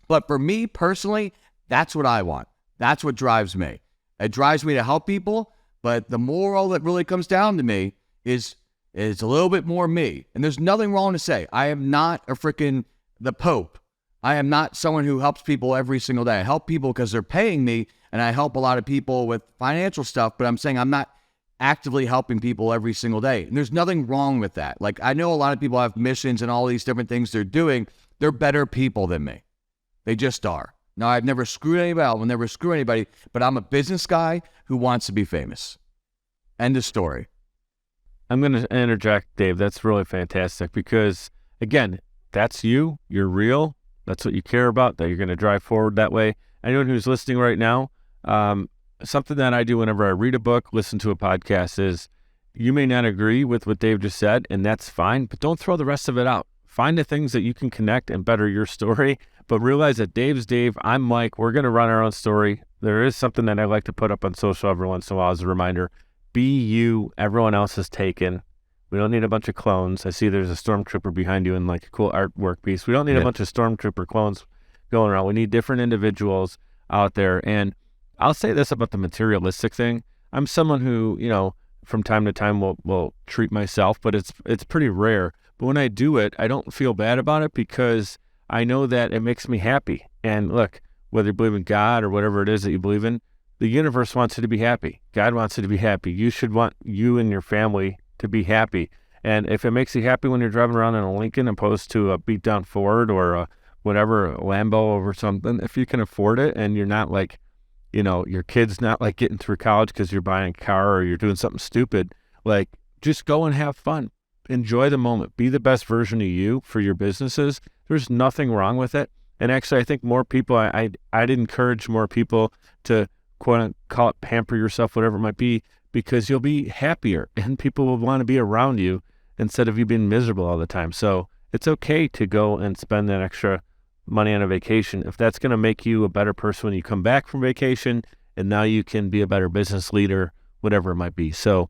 But for me personally, that's what I want. That's what drives me. It drives me to help people. But the moral that really comes down to me is a little bit more me. And there's nothing wrong to say. I am not the Pope. I am not someone who helps people every single day. I help people because they're paying me, and I help a lot of people with financial stuff, but I'm saying I'm not actively helping people every single day. And there's nothing wrong with that. Like, I know a lot of people have missions and all these different things they're doing. They're better people than me. They just are. Now, I've never screwed anybody. I will never screw anybody, but I'm a business guy who wants to be famous. End of story. I'm going to interject, Dave. That's really fantastic because, again, that's you. You're real. That's what you care about, that you're going to drive forward that way. Anyone who's listening right now, something that I do whenever I read a book, listen to a podcast is you may not agree with what Dave just said, and that's fine, but don't throw the rest of it out. Find the things that you can connect and better your story, but realize that Dave's Dave, I'm Mike. We're going to run our own story. There is something that I like to put up on social every once in a while as a reminder. Be you. Everyone else is taken. We don't need a bunch of clones. I see there's a stormtrooper behind you in like a cool artwork piece. We don't need a bunch of stormtrooper clones going around. We need different individuals out there. And I'll say this about the materialistic thing. I'm someone who, from time to time will treat myself, but it's pretty rare. But when I do it, I don't feel bad about it because I know that it makes me happy. And look, whether you believe in God or whatever it is that you believe in, the universe wants you to be happy. God wants you to be happy. You should want you and your family to be happy. And if it makes you happy when you're driving around in a Lincoln opposed to a beat down Ford or a Lambo or something, if you can afford it and you're not like, your kid's not like getting through college because you're buying a car or you're doing something stupid, like just go and have fun. Enjoy the moment. Be the best version of you for your businesses. There's nothing wrong with it. And actually, I think more people, I'd encourage more people to call it pamper yourself, whatever it might be, because you'll be happier and people will want to be around you instead of you being miserable all the time. So it's okay to go and spend that extra money on a vacation if that's going to make you a better person when you come back from vacation, and now you can be a better business leader, whatever it might be. So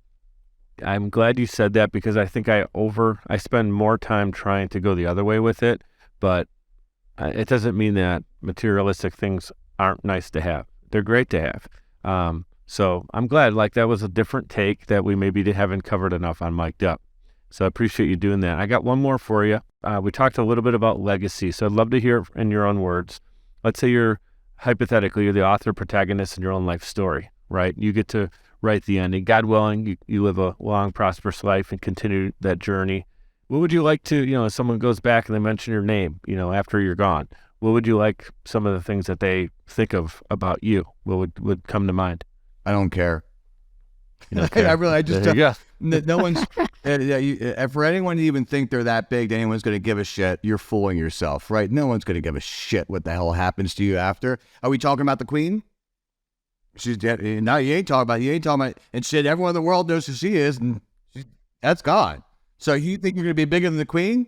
I'm glad you said that because I think I spend more time trying to go the other way with it, but it doesn't mean that materialistic things aren't nice to have. They're great to have. So I'm glad, like that was a different take that we maybe haven't covered enough on Mic'd Up. So I appreciate you doing that. I got one more for you. We talked a little bit about legacy, so I'd love to hear in your own words. Let's say you're the author, protagonist in your own life story, right? You get to write the ending. God willing, you live a long, prosperous life and continue that journey. What would you like to, if someone goes back and they mention your name, after you're gone, what would you like some of the things that they think of about you? What would come to mind? I don't care. You don't care. I just There you go. no one's for anyone to even think they're that big, anyone's going to give a shit. You're fooling yourself, right? No one's going to give a shit what the hell happens to you after. Are we talking about the Queen? She's dead. No, you ain't talking about, and shit, everyone in the world knows who she is, and that's God. So you think you're going to be bigger than the Queen?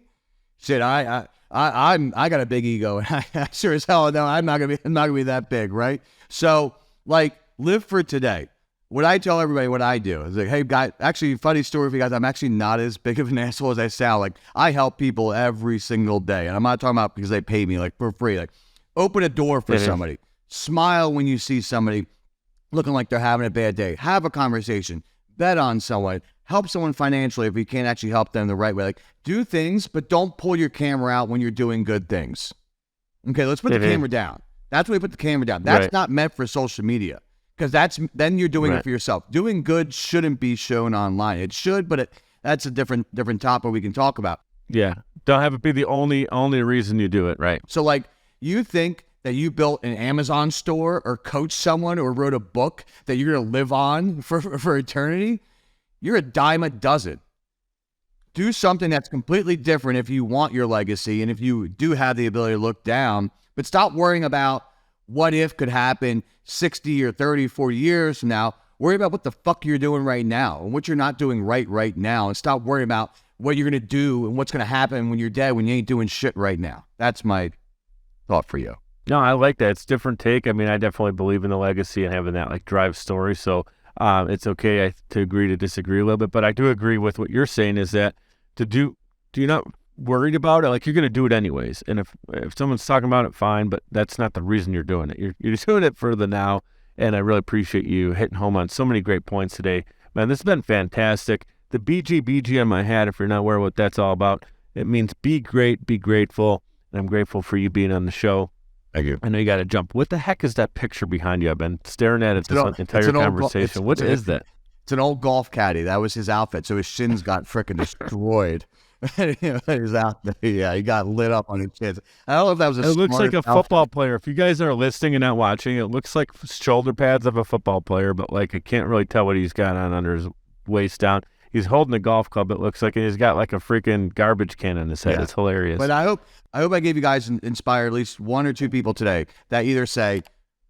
Shit, I got a big ego, and I sure as hell know I'm not going to be that big, right? So, live for today. What I tell everybody what I do is like, hey, guys, actually, funny story for you guys, I'm actually not as big of an asshole as I sound. Like, I help people every single day, and I'm not talking about because they pay me, for free. Open a door for somebody. Smile when you see somebody looking like they're having a bad day. Have a conversation. Bet on someone. help someone financially if you can't actually help them the right way. Like, do things, but don't pull your camera out when you're doing good things. Okay, let's put the camera down. That's why we put the camera down. That's not meant for social media, because then you're doing it for yourself. Doing good shouldn't be shown online. It should, but that's a different topic we can talk about. Yeah, don't have it be the only reason you do it, right? So, like, you think that you built an Amazon store or coached someone or wrote a book that you're going to live on for eternity? You're a dime a dozen. Do something that's completely different if you want your legacy and if you do have the ability to look down, but stop worrying about what if could happen 60 or 30, 40 years from now. Worry about what the fuck you're doing right now and what you're not doing right now, and stop worrying about what you're going to do and what's going to happen when you're dead when you ain't doing shit right now. That's my thought for you. No, I like that. It's a different take. I mean, I definitely believe in the legacy and having that like drive story. So it's okay to agree to disagree a little bit, but I do agree with what you're saying is that you're not worried about it. Like, you're going to do it anyways. And if someone's talking about it, fine, but that's not the reason you're doing it. You're doing it for the now. And I really appreciate you hitting home on so many great points today. Man, this has been fantastic. The BG on my hat, if you're not aware of what that's all about, it means be great, be grateful. And I'm grateful for you being on the show. Thank you. I know you got to jump. What the heck is that picture behind you? I've been staring at it this entire conversation. What is that? It's an old golf caddy. That was his outfit. So his shins got freaking destroyed. His outfit, yeah, he got lit up on his shins. I don't know if that was It looks like a football player. If you guys are listening and not watching, it looks like shoulder pads of a football player, but like I can't really tell what he's got on under his waist down. He's holding a golf club, it looks like, and he's got like a freaking garbage can on his head. Yeah. It's hilarious. But I hope I gave you guys inspire at least one or two people today that either say,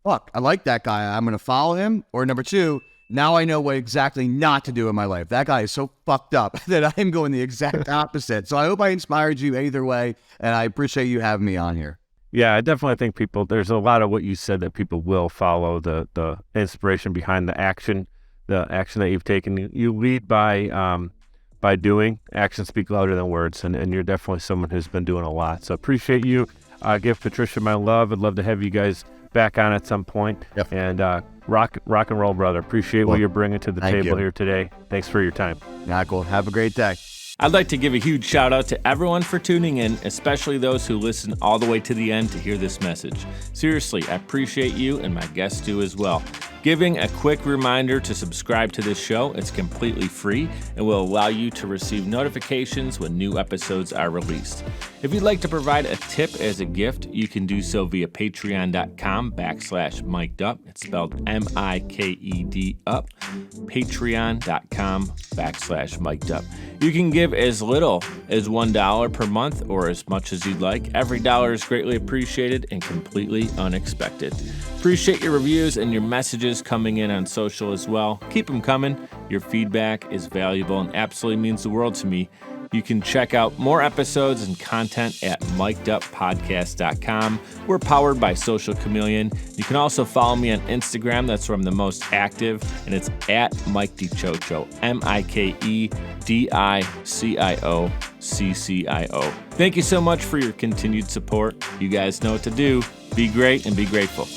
fuck, I like that guy, I'm going to follow him, or number two, now I know what exactly not to do in my life. That guy is so fucked up that I'm going the exact opposite. So I hope I inspired you either way, and I appreciate you having me on here. Yeah, I definitely think there's a lot of what you said that people will follow, the inspiration behind the action that you've taken. You lead by doing. Actions speak louder than words, and you're definitely someone who's been doing a lot. So appreciate you. Give Patricia my love. I'd love to have you guys back on at some point. Yep. And rock and roll, brother. Appreciate what you're bringing to the table here today. Thanks for your time. Yeah, cool. Have a great day. I'd like to give a huge shout out to everyone for tuning in, especially those who listen all the way to the end to hear this message. Seriously, I appreciate you, and my guests do as well. Giving a quick reminder to subscribe to this show. It's completely free and will allow you to receive notifications when new episodes are released. If you'd like to provide a tip as a gift, you can do so via patreon.com/mikedup. It's spelled MIKED up. Patreon.com/mikedup. You can give as little as $1 per month or as much as you'd like. Every dollar is greatly appreciated and completely unexpected. Appreciate your reviews and your messages coming in on social as well. Keep them coming. Your feedback is valuable and absolutely means the world to me. You can check out more episodes and content at mikeduppodcast.com. We're powered by Social Chameleon. You can also follow me on Instagram. That's where I'm the most active, and it's at Mike DiCioccio, MIKEDICIOCCIO. Thank you so much for your continued support. You guys know what to do. Be great and be grateful.